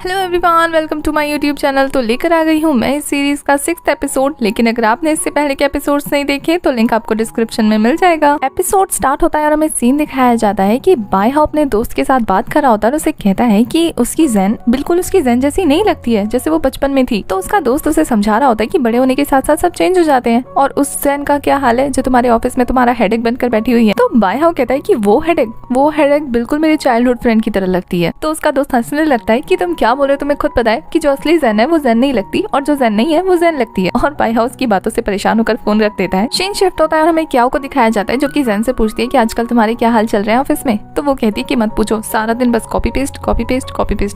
Hello everyone, welcome to my YouTube channel. तो लेकर आ गई हूँ मैं इस सीरीज का 6th एपिसोड। लेकिन अगर आपने इससे पहले के एपिसोड्स नहीं देखे तो लिंक आपको डिस्क्रिप्शन में मिल जाएगा। एपिसोड स्टार्ट होता है और हमें सीन दिखाया जाता है कि बायहाओ अपने दोस्त के साथ बात कर रहा होता है और उसे कहता है कि उसकी ज़ेन बिल्कुल उसकी ज़ेन जैसी नहीं लगती है जैसे वो बचपन में थी। तो उसका दोस्त उसे समझा रहा होता है कि बड़े होने के साथ साथ सब चेंज हो जाते हैं और उस ज़ेन का क्या हाल है जो तुम्हारे ऑफिस में तुम्हारा हेडेक बनकर बैठी हुई है। तो बायहाओ कहता है कि वो हेडेक बिल्कुल मेरी चाइल्डहुड फ्रेंड की तरह लगती है। तो उसका दोस्त हंसने लगता है कि तुम क्या बोल रहे हो, तुम्हें खुद पता है कि जो असली ज़ेन है वो ज़ेन नहीं लगती और जो ज़ेन नहीं है वो ज़ेन लगती है। और बायहाओ की बातों से परेशान होकर फोन रख देता है। सीन शिफ्ट होता है और हमें क्याओ को दिखाया जाता है जो कि ज़ेन से पूछती है कि आजकल तुम्हारे क्या हाल चल रहे हैं ऑफिस में। तो वो कहती है कि मत पूछो, सारा दिन बस कॉपी पेस्ट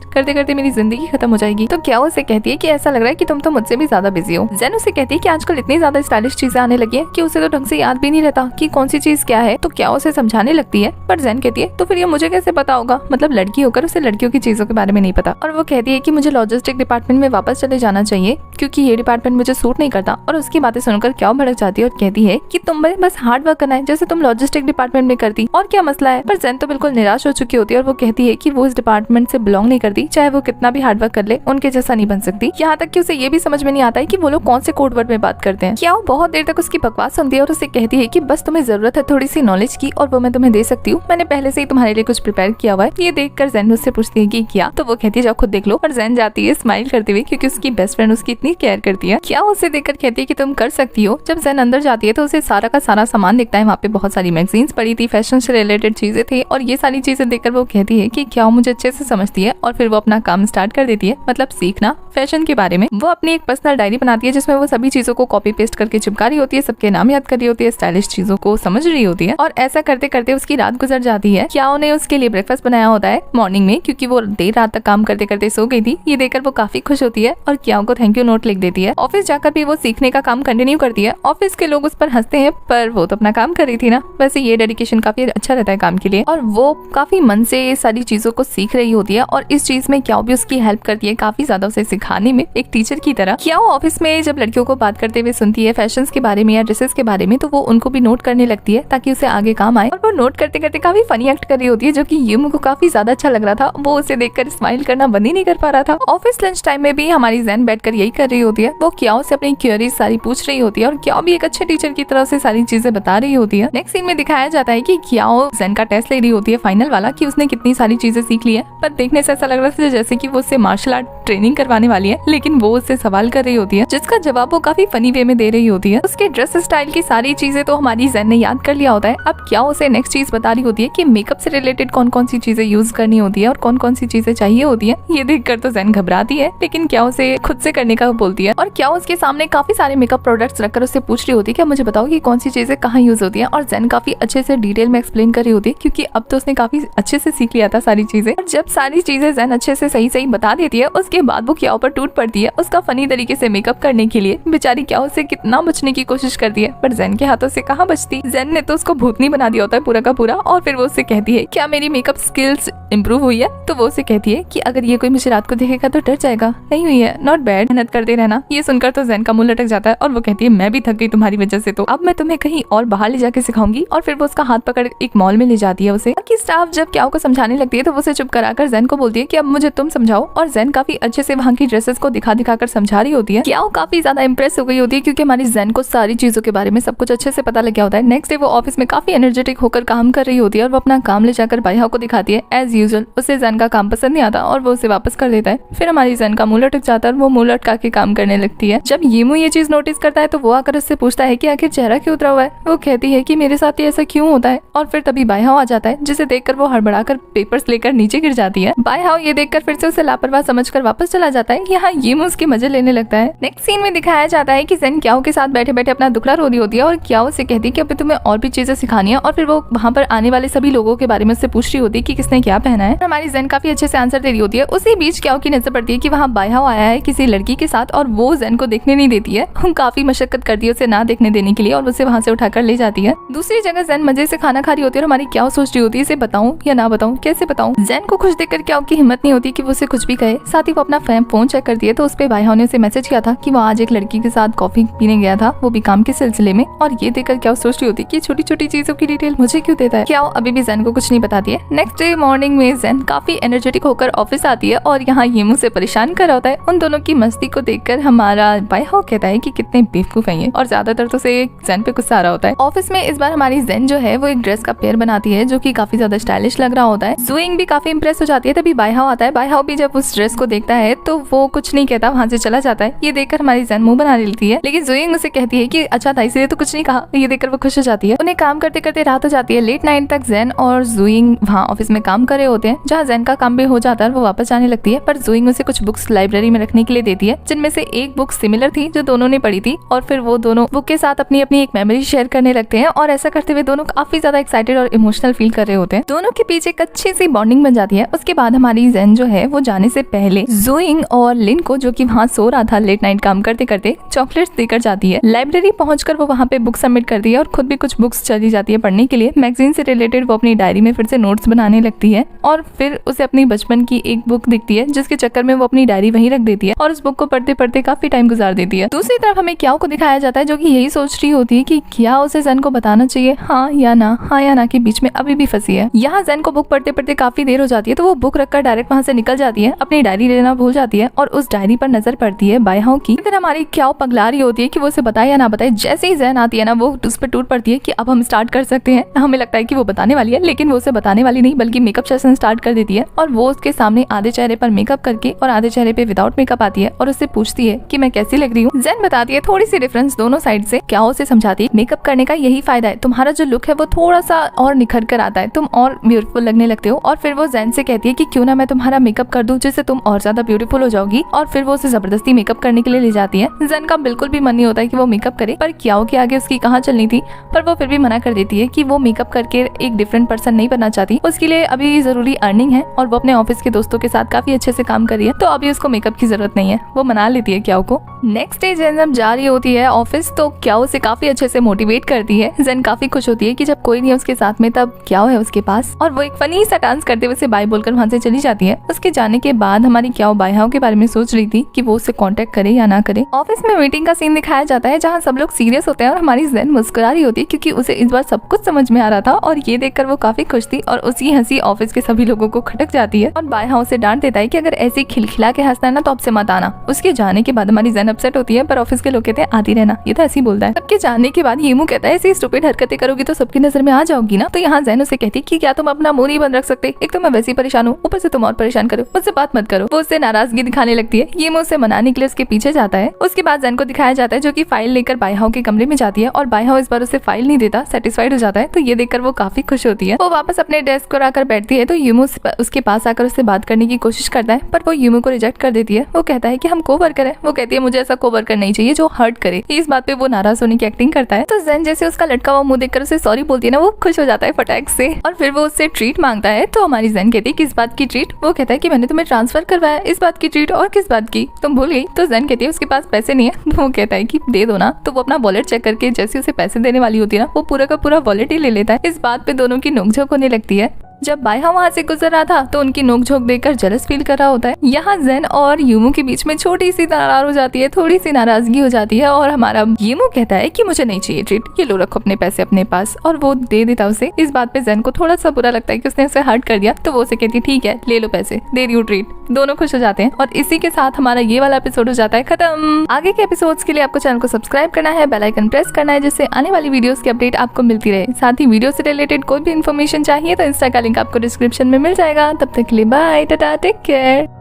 करते करते मेरी जिंदगी खत्म हो जाएगी। तो क्याओ उसे कहती है कि ऐसा लग रहा है कि तुम तो मुझसे भी ज्यादा बिजी हो। ज़ेन उसे कहती है कि आजकल इतनी ज्यादा स्टाइलिश चीजें आने लगी है कि उसे तो ढंग से याद भी नहीं रहता कि कौन सी चीज क्या है। तो क्याओ उसे समझाने लगती है पर ज़ेन कहती है तो फिर ये मुझे कैसे पता होगा, मतलब लड़की होकर उसे लड़कियों की चीजों के बारे में नहीं पता। और वो कहती है कि मुझे लॉजिस्टिक डिपार्टमेंट में वापस चले जाना चाहिए क्योंकि ये डिपार्टमेंट मुझे सूट नहीं करता। और उसकी बातें सुनकर क्याओ भड़क जाती है और कहती है कि तुम बस हार्ड वर्क करना है जैसे तुम लॉजिस्टिक डिपार्टमेंट में करती, और क्या मसला है। पर ज़ेन तो बिल्कुल निराश हो चुकी होती है और वो कहती है कि वो इस डिपार्टमेंट से बिलोंग नहीं करती, चाहे वो कितना भी हार्ड वर्क कर ले उनके जैसा नहीं बन सकती। यहाँ तक कि उसे ये भी समझ में नहीं आता है कि वो लोग कौन से कोड वर्ड में बात करते हैं। क्याओ बहुत देर तक उसकी बकवास सुनती है और उसे कहती है कि बस तुम्हें जरूरत है थोड़ी सी नॉलेज की और वो मैं तुम्हें दे सकती हूँ। मैंने पहले से ही तुम्हारे लिए कुछ प्रिपेयर किया हुआ है। ये देखकर ज़ेन उससे पूछती है कि क्या। तो वो कहती है जाओ खुद देख लो। और ज़ेन जाती है स्माइल करते हुए क्योंकि उसकी बेस्ट फ्रेंड उसकी इतनी केयर करती है। क्या उसे देखकर कहती है कि तुम कर सकती हो। जब ज़ेन अंदर जाती है तो उसे सारा का सारा सामान दिखता है। वहाँ पे बहुत सारी मैगजीन्स पड़ी थी, फैशन से रिलेटेड चीजें थी और ये सारी चीजें देखकर वो कहती है कि क्या मुझे अच्छे से समझती है। और फिर वो अपना काम स्टार्ट कर देती है, मतलब सीखना फैशन के बारे में। वो अपनी एक पर्सनल डायरी बनाती है जिसमें वो सभी चीजों को कॉपी पेस्ट करके चिपका रही होती है, सबके नाम याद कर रही होती है, स्टाइलिश चीजों को समझ रही होती है। और ऐसा करते करते उसकी रात गुजर जाती है। क्या ने उसके लिए ब्रेकफास्ट बनाया होता है मॉर्निंग में क्योंकि वो देर रात तक काम करते करते सो गई थी। ये देखकर वो काफी खुश होती है और क्या को थैंक यू नोट लिख देती है। ऑफिस जाकर भी वो सीखने का काम कंटिन्यू करती है। ऑफिस के लोग उस पर हंसते हैं पर वो तो अपना काम कर रही थी ना। वैसे ये डेडिकेशन काफी अच्छा रहता है काम के लिए और वो काफी मन से सारी चीजों को सीख रही होती है। और इस चीज में क्या भी उसकी हेल्प करती है काफी ज्यादा उसे सिखाने में, एक टीचर की तरह। क्या ऑफिस में जब लड़कियों को बात करते हुए सुनती है फैशन के बारे में या ड्रेसेस के बारे में तो वो उनको भी नोट करने लगती है ताकि उसे आगे काम आए। और वो नोट करते करते काफी फनी एक्ट कर रही होती है जो कि यूमो को काफी ज्यादा अच्छा लग रहा था। वो उसे देखकर स्माइल करना बंद ही नहीं कर पा रहा था। ऑफिस लंच टाइम में भी हमारी ज़ेन बैठकर यही कर रही होती है। वो क्या से अपनी क्वेरीज सारी पूछ रही होती है और क्या भी एक अच्छे टीचर की तरह से सारी चीजें बता रही होती है। नेक्स्ट सीन में दिखाया जाता है कि क्या ज़ेन का टेस्ट ले रही होती है फाइनल वाला कि उसने कितनी सारी चीजें सीख ली है। पर देखने से ऐसा लग रहा था जैसे कि वो उससे मार्शल आर्ट ट्रेनिंग करवाने वाली है, लेकिन वो उससे सवाल कर रही होती है जिसका जवाब वो काफी फनी वे में दे रही होती है। उसके ड्रेस स्टाइल की सारी चीजें तो हमारी ज़ेन ने याद कर लिया होता है। अब क्या उसे नेक्स्ट चीज बता रही होती है कि मेकअप से रिलेटेड कौन कौन सी चीजें यूज करनी होती है और कौन कौन सी चीजें चाहिए होती है। ये देखकर तो ज़ेन घबराती है लेकिन क्या उसे खुद से करने का बोलती है। और क्या उसके सामने काफी सारे मेकअप प्रोडक्ट्स रखकर उससे पूछ रही होती है क्या मुझे बताओ कि कौन सी चीजें कहाँ यूज होती है। और ज़ेन काफी अच्छे से डिटेल में एक्सप्लेन कर रही होती है क्योंकि अब तो उसने काफी अच्छे से सीख लिया था सारी चीजें। और जब सारी चीजें ज़ेन अच्छे से सही बता देती है उसके बाद वो क्या ऊपर टूट पड़ती है उसका फनी तरीके से मेकअप करने के लिए। बेचारी क्या उससे कितना बचने की कोशिश करती है पर ज़ेन के हाथों से कहाँ बचती। ज़ेन ने तो उसको भूतनी बना दिया होता है पूरा का पूरा। और फिर वो उससे कहती है क्या मेरी मेकअप स्किल्स इम्प्रूव हुई है। तो वो उसे कहती है कि अगर ये कोई मुझे रात को देखेगा तो डर जाएगा। नहीं हुई है, नॉट बैड, मेहनत करते रहना। ये सुनकर तो ज़ेन का मुंह लटक जाता है और वो कहती है मैं भी थक गई तुम्हारी वजह से, तो अब मैं तुम्हें कहीं और बाहर ले जाके सिखाऊंगी। और फिर वो उसका हाथ पकड़ एक मॉल में ले जाती है उसे। बाकी स्टाफ जब क्या को समझाने लगती है तो वो उसे चुप कराकर ज़ेन को बोलती है कि अब मुझे तुम समझाओ। और ज़ेन काफी अच्छे से वहाँ की ड्रेसेस को दिखा कर समझा रही होती है। क्या काफी ज्यादा इंप्रेस हो गई होती है क्योंकि हमारी ज़ेन को सारी चीजों के बारे में सब कुछ अच्छे से पता लग गया होता है। नेक्स्ट डे वो ऑफिस में काफी एनर्जेटिक होकर काम कर रही होती है और वो अपना काम ले जाकर बायहाओ को दिखाती है। एज यूजुअल उसे ज़ेन का काम पसंद नहीं आता और वो उसे वापस कर देता है। फिर हमारी ज़ेन का मुंह लटक जाता है और वो मुंह लटका के काम करने लगती है। जब येमू ये चीज नोटिस करता है तो वो आकर उससे पूछता है कि आखिर चेहरा क्यों उतरा हुआ है। वो कहती है कि मेरे साथ ये ऐसा क्यों होता है। और फिर तभी बायहाओ आ जाता है जिसे देखकर वो हड़बड़ाकर पेपर्स लेकर नीचे गिर जाती है। बायहाओ ये देखकर फिर से उसे लापरवाह समझकर वापस चला जाता है। यहाँ येमू उसके मजे लेने लगता है। नेक्स्ट सीन में दिखाया जाता है कि ज़ेन क्याओ के साथ बैठे बैठे अपना दुखड़ा रो रही होती है और क्याओ से कहती है कि अभी तुम्हें और भी चीजें सिखानी है। और फिर वो वहाँ पर आने वाले सभी लोगों के बारे में उससे पूछ रही होती है कि किसने क्या पहना है। हमारी ज़ेन काफी अच्छे से आंसर दे रही होती है। उसी बीच क्याओ की नजर पड़ती है कि वहाँ बायहाओ आया है किसी लड़की के साथ और वो ज़ेन को देखने नहीं देती है। काफी मशक्कत करती है उसे ना देखने देने के लिए और उसे वहाँ से उठाकर ले जाती है। दूसरी जगह ज़ेन मजे से खाना खा रही होती है और हमारी क्याओ सोच रही होती है इसे बताऊं या ना बताऊं, कैसे बताऊं। ज़ेन को खुश देखकर क्याओ की हिम्मत नहीं होती कि वो उसे कुछ भी कहे। साथ ही वो अपना फोन चेक करती है तो उस पे बायहाओ ने उसे मैसेज किया था कि वो आज एक लड़की के साथ कॉफी पीने गया था, वो भी काम के सिलसिले में। और ये देखकर क्या सोच रही होती कि छोटी छोटी चीजों की डिटेल मुझे क्यों देता है। क्या अभी भी जैन को कुछ नहीं बताती है। नेक्स्ट डे मॉर्निंग में जैन काफी एनर्जेटिक होकर ऑफिस आती है और यहाँ येमू से परेशान कर रहा होता है। उन दोनों की मस्ती को देखकर हमारा बायहाओ कहता है कि कितने बेवकूफ है ये, और ज्यादातर तो उसे जैन पे गुस्सा आ रहा होता है। ऑफिस में इस बार हमारी जैन जो है वो एक ड्रेस का पेयर बनाती है जो कि काफी ज्यादा स्टाइलिश लग रहा होता है। जुइंग भी काफी इंप्रेस हो जाती है। तभी बायहाओ आता है। बायहाओ भी जब उस ड्रेस को देखता है तो वो कुछ नहीं कहता, वहाँ से चला जाता है। ये देखकर हमारी जैन मुंह बना लेती है, लेकिन जुइंग उसे कहती है कि अच्छा था इसलिए तो कुछ नहीं कहा। ये देखकर वो खुश हो जाती है। उन्हें काम करते करते रात हो जाती है। लेट नाइट तक जैन और जुइंग वहाँ ऑफिस में काम कर रहे होते हैं। जहाँ जैन का काम भी हो जाता है वो वापस जाने लगती है, पर जुइंग उसे कुछ बुक्स लाइब्रेरी में रखने के लिए देती है, जिनमें से एक बुक सिमिलर थी जो दोनों ने पढ़ी थी। और फिर वो दोनों बुक के साथ अपनी अपनी एक मेमोरी शेयर करने लगते हैं और ऐसा करते हुए दोनों काफी ज्यादा एक्साइटेड और इमोशनल फील कर रहे होते हैं। दोनों के पीछे एक अच्छी सी बॉन्डिंग बन जाती है। उसके बाद हमारी जैन जो है वो जाने से पहले जुइंग और लिन को, जो कि वहाँ सो रहा था लेट नाइट काम करते करते, चॉकलेट्स देकर जाती है। लाइब्रेरी पहुंचकर वो वहाँ पे बुक सबमिट करती है और खुद भी कुछ बुक्स चली जाती है पढ़ने के लिए। मैगजीन से रिलेटेड वो अपनी डायरी में फिर से नोट्स बनाने लगती है और फिर उसे अपनी बचपन की एक बुक दिखती है जिसके चक्कर में वो अपनी डायरी वहीं रख देती है और उस बुक को पढ़ते पढ़ते काफी टाइम गुजार देती है। दूसरी तरफ हमें क्याओ को दिखाया जाता है जो कि यही सोच रही होती है कि क्या उसे जैन को बताना चाहिए, हाँ या ना के बीच में अभी भी फंसी है। यहाँ जैन को बुक पढ़ते पढ़ते काफी देर हो जाती है तो वो बुक रखकर डायरेक्ट वहाँ से निकल जाती है, अपनी डायरी लेना भूल जाती है और उस डायरी पर नजर पड़ती है बायहाओ की। फिर हमारी क्याओ पगला रही होती है कि वो उसे बताए या ना बताए। जैसे ही जैन आती है ना वो उस पर टूट पड़ती है कि अब हम स्टार्ट कर सकते हैं। हमें लगता है कि वो बताने वाली है, लेकिन वो उसे बताने वाली नहीं बल्कि मेकअप सेशन स्टार्ट कर देती है और वो उसके सामने आधे चेहरे पर मेकअप करके और आधे चेहरे पे विदाउट मेकअप आती है और उससे पूछती है कि मैं कैसी लग रही हूँ। जैन बताती है थोड़ी सी डिफरेंस दोनों साइड से। क्याओ से समझाती है मेकअप करने का यही फायदा है, तुम्हारा जो लुक है वो थोड़ा सा और निखर कर आता है, तुम और ब्यूटीफुल लगने लगते हो। और फिर वो जैन से कहती है कि क्यों ना मैं तुम्हारा मेकअप कर दूं जिससे तुम और ज्यादा ब्यूटीफुल हो जाओगी। और फिर वो उसे जबरदस्ती मेकअप करने के लिए ले जाती है। जैन का बिल्कुल भी मन नहीं होता है कि वो मेकअप करे, पर क्याओ के आगे उसकी कहाँ चलनी थी। पर वो फिर भी मना कर देती है कि वो मेकअप करके एक डिफरेंट पर्सन नहीं बनना चाहती, उसके लिए अभी जरूरी अर्निंग है और वो अपने ऑफिस के दोस्तों के साथ काफी अच्छे से काम कर रही है, तो अभी उसको मेकअप की जरूरत नहीं है। वो मना लेती है क्याओ को। नेक्स्ट डे जैन जब जा रही होती है ऑफिस तो क्याओ उसे काफी अच्छे से मोटिवेट करती है। जैन काफी खुश होती है कि जब कोई नहीं है उसके साथ में तब क्याओ है उसके पास, और वो एक फनी सा डांस करते हुए उसे बाय बोलकर वहाँ से चली जाती है। उसके जाने के बाद हमारी क्याओ बायहाओ के बारे में सोच रही थी कि वो उसे कांटेक्ट करे या ना करे। ऑफिस में मीटिंग का सीन दिखाया जाता है जहाँ सब लोग सीरियस होते हैं और हमारी जैन मुस्कुरा रही होती है क्योंकि उसे इस बार सब कुछ समझ में आ रहा था और ये देखकर वो काफी खुश थी और उसकी हंसी ऑफिस के सभी लोगों को खटक जाती है। और बायहाओ से डांट देता है कि अगर ऐसे खिलखिला के हंसना है ना तो अब से मत आना। उसके जाने के बाद हमारी जैन अपसेट होती है, पर ऑफिस के लोग कहते हैं आती रहना, ये तो ऐसे ही बोलता है। सबके जाने के बाद येमू कहता है ऐसी स्टूपिड हरकतें करोगी तो सबकी नजर में आ जाओगी ना। तो यहाँ जैन उसे कहती कि क्या तुम अपना मुंह नहीं बंद रख सकते, एक तो मैं वैसे ही परेशान हूँ, ऊपर से तुम और परेशान करो, मुझसे बात मत करो। वो उससे नाराजगी दिखाने लगती है। येमू उसे मनाने के लिए उसके पीछे जाता है। उसके बाद जैन को दिखाया जाता है जो कि फाइल लेकर बायहाओ के कमरे में जाती है और बायहाओ इस बार उसे फाइल नहीं देता, सेटिस्फाइड हो जाता है। तो ये देखकर वो काफी खुश होती है। वो वापस अपने डेस्क पर आकर बैठती है तो येमू उसके पास आकर उससे बात करने की कोशिश करता है, पर वो येमू को रिजेक्ट कर देती है। वो कहता है कि हम कोवर्कर हैं। वो कहती है मुझे ऐसा कोवर्कर नहीं चाहिए जो हर्ट करे। इस बात पे वो नाराज होने की एक्टिंग करता है। तो जैन जैसे उसका लटका हुआ मुंह देखकर उसे सॉरी बोलती है ना, वो खुश हो जाता है फटाक से और फिर वो उससे ट्रीट मांगता है। तो हमारी जैन कहती है किस बात की ट्रीट। वो कहता है कि मैंने तुम्हें ट्रांसफर करवाया, इस बात की ट्रीट और किस बात की, तुम भूल गई। तो जैन कहती है उसके पास पैसे नहीं है। वो कहता है कि दे दो ना। तो वो अपना वॉलेट चेक करके जैसे उसे पैसे देने वाली होती है ना, वो पूरा का पूरा वॉलेट ही ले लेता है। इस बात पे दोनों की नोकझोंक होने लगती है। जब बायहाओ वहाँ से गुजर रहा था तो उनकी नोकझोंक देखकर जेलस फील कर रहा होता है। यहाँ जैन और येमू के बीच में छोटी सी दरार हो जाती है, थोड़ी सी नाराजगी हो जाती है और हमारा येमू कहता है कि मुझे नहीं चाहिए ट्रीट, ये लो रखो अपने पैसे अपने पास, और वो दे देता उसे। इस बात पे जैन को थोड़ा सा बुरा लगता है कि उसने उसे हर्ट कर दिया, तो वो उसे कहती है ठीक है ले लो पैसे, दे रही हूँ ट्रीट। दोनों खुश हो जाते हैं और इसी के साथ हमारा ये वाला एपिसोड हो जाता है खत्म। आगे के एपिसोड्स के लिए आपको चैनल को सब्सक्राइब करना है, बेल आइकन प्रेस करना है जिससे आने वाली वीडियोस की अपडेट आपको मिलती रहे। साथ ही वीडियो से रिलेटेड कोई भी इन्फॉर्मेशन चाहिए तो इंस्टा का लिंक आपको डिस्क्रिप्शन में मिल जाएगा। तब तक के लिए बाय, टाटा, टेक केयर।